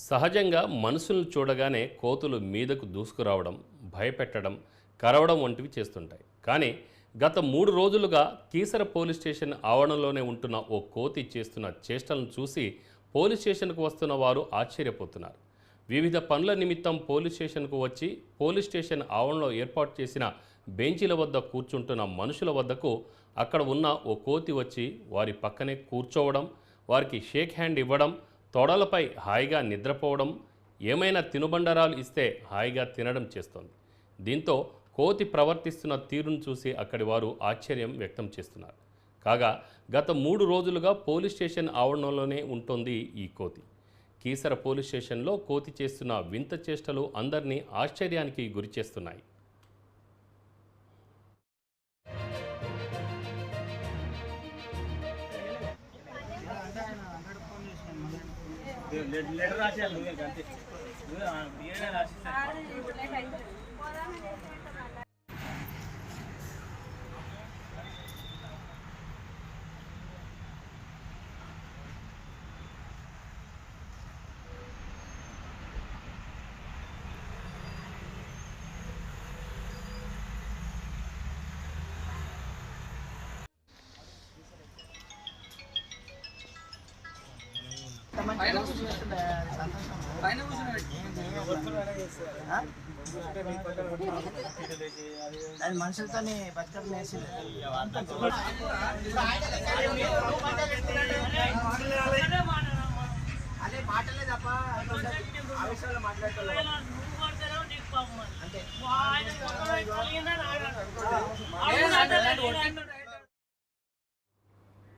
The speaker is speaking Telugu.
సహజంగా మనుషులను చూడగానే కోతులు మీదకు దూసుకురావడం, భయపెట్టడం, కరవడం వంటివి చేస్తుంటాయి. కానీ గత 3 రోజులుగా కీసర పోలీస్ స్టేషన్ ఆవరణలోనే ఉంటున్న ఓ కోతి చేస్తున్న చేష్టలను చూసి పోలీస్ స్టేషన్కు వస్తున్న వారు ఆశ్చర్యపోతున్నారు. వివిధ పనుల నిమిత్తం పోలీస్ స్టేషన్కు వచ్చి పోలీస్ స్టేషన్ ఆవరణలో ఏర్పాటు చేసిన బెంచీల వద్ద కూర్చుంటున్న మనుషుల వద్దకు అక్కడ ఉన్న ఓ కోతి వచ్చి వారి పక్కనే కూర్చోవడం, వారికి షేక్ హ్యాండ్ ఇవ్వడం, తొడలపై హాయిగా నిద్రపోవడం, ఏమైనా తినుబండరాలు ఇస్తే హాయిగా తినడం చేస్తోంది. దీంతో కోతి ప్రవర్తిస్తున్న తీరును చూసి అక్కడి వారు ఆశ్చర్యం వ్యక్తం చేస్తున్నారు. కాగా గత 3 రోజులుగా పోలీస్ స్టేషన్ ఆవరణలోనే ఉంటుంది ఈ కోతి. కీసర పోలీస్ స్టేషన్లో కోతి చేస్తున్న వింత చేష్టలు అందరినీ ఆశ్చర్యానికి గురిచేస్తున్నాయి. అది మనుషులతోనే బతకడం నేర్చింది.